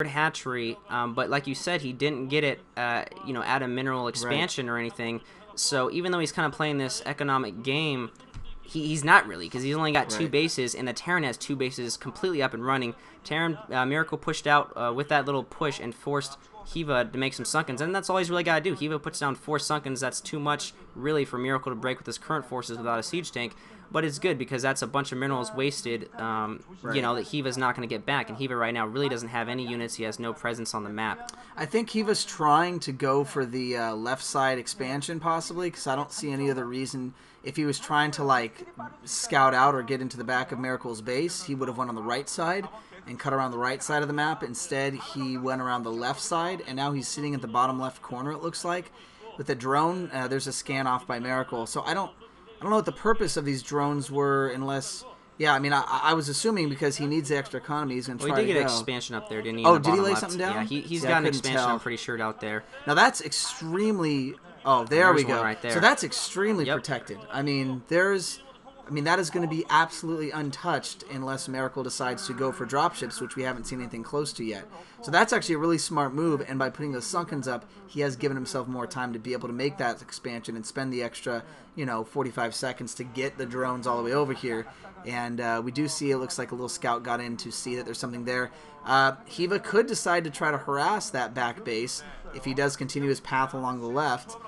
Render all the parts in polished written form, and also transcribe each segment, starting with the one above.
hatchery, but like you said, he didn't get it, at a mineral expansion or anything. So even though he's kind of playing this economic game, he's not really, because he's only got two bases, and the Terran has two bases completely up and running. Terran Miracle pushed out with that little push and forced Hiva to make some sunkens, and that's all he's really got to do. Hiva puts down 4 sunkens. That's too much, really, for Miracle to break with his current forces without a siege tank. But it's good because that's a bunch of minerals wasted, that Hiva's not going to get back. And Hiva right now really doesn't have any units. He has no presence on the map. I think Hiva's trying to go for the left side expansion possibly, because I don't see any other reason. If he was trying to like scout out or get into the back of Miracle's base, he would have went on the right side and cut around the right side of the map. Instead, he went around the left side, and now he's sitting at the bottom left corner, it looks like. With the drone, there's a scan off by Miracle. So I don't know what the purpose of these drones were, unless... Yeah, I mean, I was assuming because he needs the extra economy, he's going to try to go. He did get an expansion up there, didn't he? Oh, did he lay something down? Yeah, he's got an expansion, I'm pretty sure, out there. Now, that's extremely... Oh, there we go. Right there. So that's extremely protected. I mean, that is going to be absolutely untouched unless Miracle decides to go for dropships, which we haven't seen anything close to yet. So that's actually a really smart move, and by putting those sunkens up, he has given himself more time to be able to make that expansion and spend the extra, 45 seconds to get the drones all the way over here. And we do see it looks like a little scout got in to see that there's something there. Hiva could decide to try to harass that back base if he does continue his path along the left.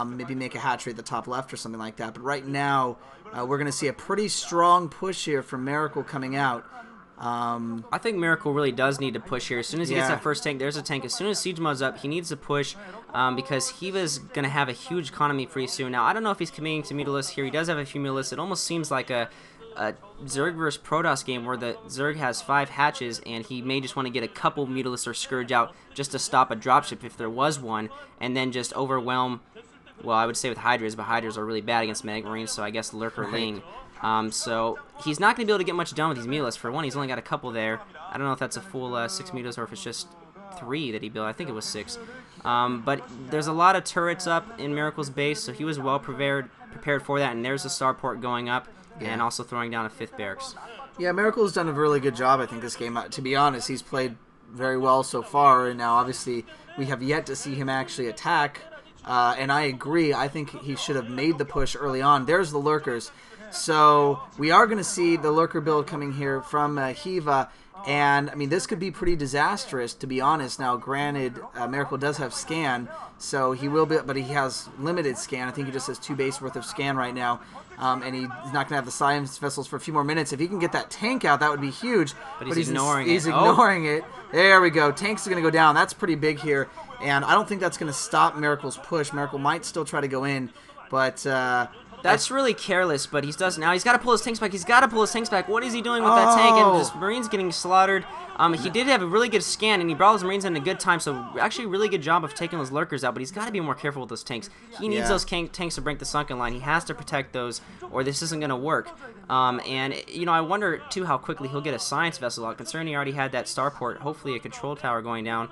Maybe make a hatchery at the top left or something like that. But right now, we're going to see a pretty strong push here from Miracle coming out. I think Miracle really does need to push here. As soon as he gets that first tank, there's a tank. As soon as siege mode's up, he needs to push because Hiva's going to have a huge economy pretty soon. Now, I don't know if he's committing to Mutalisks here. He does have a few Mutalisks. It almost seems like a Zerg versus Protoss game where the Zerg has 5 hatches and he may just want to get a couple Mutalisks or Scourge out just to stop a dropship if there was one, and then just overwhelm... Well, I would say with Hydras, but Hydras are really bad against Magnet Marines, so I guess Lurker Ling. So he's not going to be able to get much done with these Mutalisks. For one, he's only got a couple there. I don't know if that's a full 6 Mutalisks or if it's just 3 that he built. I think it was 6. But there's a lot of turrets up in Miracle's base, so he was well prepared for that. And there's the starport going up and also throwing down a 5th barracks. Yeah, Miracle's done a really good job, I think, this game. To be honest, he's played very well so far, and now obviously we have yet to see him actually attack. And I agree. I think he should have made the push early on. There's the Lurkers. So we are going to see the Lurker build coming here from Hiva. And, I mean, this could be pretty disastrous, to be honest. Now, granted, Miracle does have scan, so he will be, but he has limited scan. I think he just has 2 base worth of scan right now. And he's not going to have the science vessels for a few more minutes. If he can get that tank out, that would be huge. But he's ignoring it. He's ignoring it. There we go. Tanks are going to go down. That's pretty big here. And I don't think that's going to stop Miracle's push. Miracle might still try to go in, but... That's really careless, but he does now. He's got to pull his tanks back. He's got to pull his tanks back. What is he doing with that tank? And this Marine's getting slaughtered. He did have a really good scan, and he brought his Marines in a good time, so actually a really good job of taking those Lurkers out, but he's got to be more careful with those tanks. He needs those tanks to break the sunken line. He has to protect those, or this isn't going to work. I wonder, too, how quickly he'll get a science vessel out, considering he already had that starport, hopefully a control tower going down.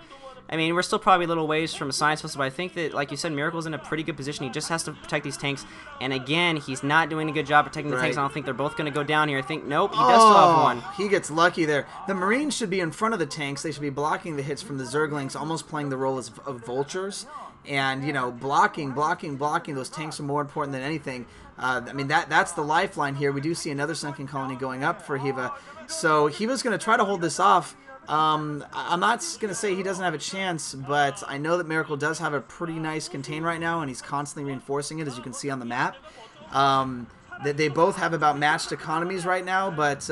I mean, we're still probably a little ways from a science vessel, but I think that, like you said, Miracle's in a pretty good position. He just has to protect these tanks. And again, he's not doing a good job protecting the tanks. I don't think they're both going to go down here. I think, nope, he does still have one. He gets lucky there. The Marines should be in front of the tanks. They should be blocking the hits from the Zerglings, almost playing the role of vultures. And, blocking. Those tanks are more important than anything. I mean, that's the lifeline here. We do see another sunken colony going up for Hiva. So Hiva's going to try to hold this off. I'm not going to say he doesn't have a chance, but I know that Miracle does have a pretty nice contain right now, and he's constantly reinforcing it, as you can see on the map. They both have about matched economies right now, but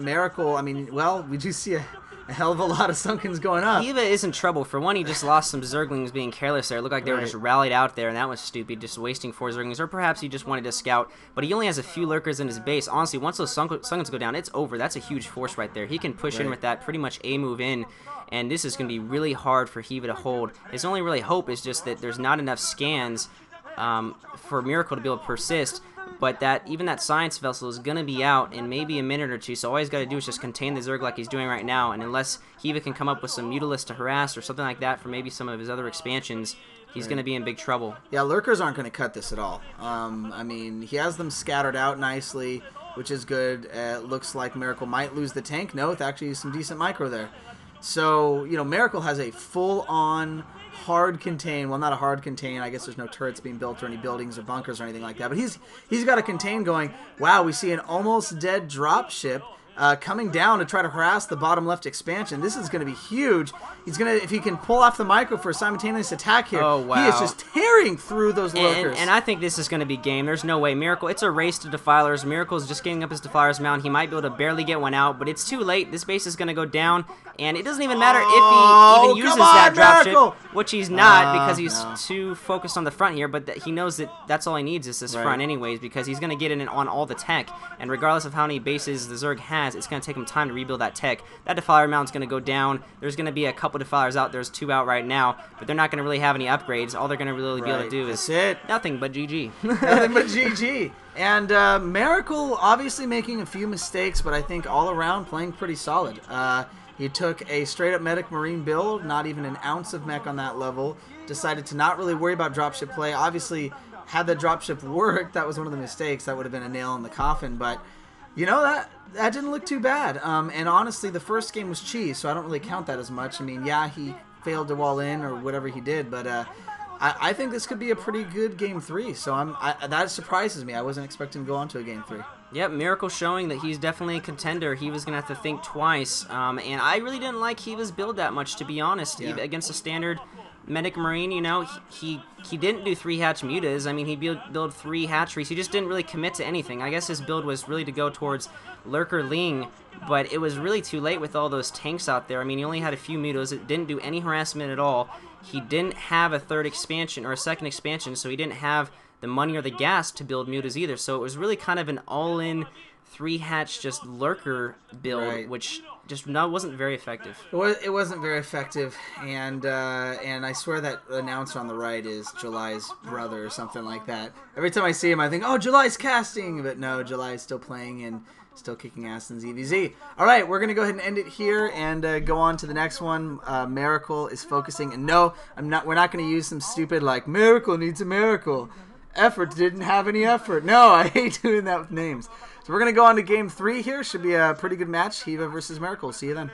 Miracle, I mean, well, we do see a hell of a lot of sunkens going up. Hiva is in trouble. For one, he just lost some Zerglings being careless there. It looked like they were just rallied out there, and that was stupid, just wasting 4 Zerglings. Or perhaps he just wanted to scout, but he only has a few Lurkers in his base. Honestly, once those sunkens go down, it's over. That's a huge force right there. He can push in with that, pretty much A-move in, and this is going to be really hard for Hiva to hold. His only really hope is just that there's not enough scans for Miracle to be able to persist. But even that science vessel is going to be out in maybe a minute or two, so all he's got to do is just contain the Zerg like he's doing right now, and unless Hiva can come up with some Mutalisks to harass or something like that for maybe some of his other expansions, he's going to be in big trouble. Yeah, Lurkers aren't going to cut this at all. I mean, he has them scattered out nicely, which is good. Looks like Miracle might lose the tank. No, it's actually some decent micro there. So, Miracle has a full-on hard contain. Well, not a hard contain. I guess there's no turrets being built or any buildings or bunkers or anything like that. But he's got a contain going. Wow, we see an almost dead dropship coming down to try to harass the bottom left expansion. This is going to be huge. He's going to, if he can pull off the micro for a simultaneous attack here, oh, wow. He is just tearing through those lurkers. And I think this is going to be game. There's no way. Miracle, it's a race to Defilers. Miracle's just getting up his Defilers mount. He might be able to barely get one out, but it's too late. This base is going to go down, and it doesn't even matter if he even uses that dropship, which he's not because he's too focused on the front here, but he knows that that's all he needs is this front anyways, because he's going to get in on all the tech, and regardless of how many bases the Zerg has, it's going to take him time to rebuild that tech. That Defiler mount's going to go down. There's going to be a couple Defilers out. There's 2 out right now, but they're not going to really have any upgrades. All they're going to really be able to do is nothing but GG. Nothing but GG. And Miracle obviously making a few mistakes, but I think all around playing pretty solid. He took a straight-up Medic Marine build, not even an ounce of mech on that level. Decided to not really worry about dropship play. Obviously, had the dropship worked, that was one of the mistakes. That would have been a nail in the coffin, but that didn't look too bad. And honestly, the first game was cheese, so I don't really count that as much. I mean, yeah, he failed to wall in or whatever he did, but I think this could be a pretty good Game 3, so that surprises me. I wasn't expecting to go on to a Game 3. Yep, Miracle showing that he's definitely a contender. He was going to have to think twice, and I really didn't like Hyvaa's build that much, to be honest. Yeah. Against a standard Medic Marine, he didn't do 3 hatch mutas. I mean, he built 3 hatcheries. He just didn't really commit to anything. I guess his build was really to go towards Lurker Ling, but it was really too late with all those tanks out there. I mean, he only had a few mutas. It didn't do any harassment at all. He didn't have a 3rd expansion or a 2nd expansion, so he didn't have the money or the gas to build mutas either. So it was really kind of an all-in 3-hatch just lurker build, which just wasn't very effective. It wasn't very effective, and I swear that announcer on the right is July's brother or something like that. Every time I see him, I think, oh, July's casting, but no, July's still playing and still kicking ass in ZVZ. All right, we're gonna go ahead and end it here and go on to the next one. Miracle is focusing, and no, we're not gonna use some stupid like Miracle needs a miracle. Effort didn't have any effort. No, I hate doing that with names. So we're going to go on to Game 3 here. Should be a pretty good match. Hyvaa versus Miracle. See you then.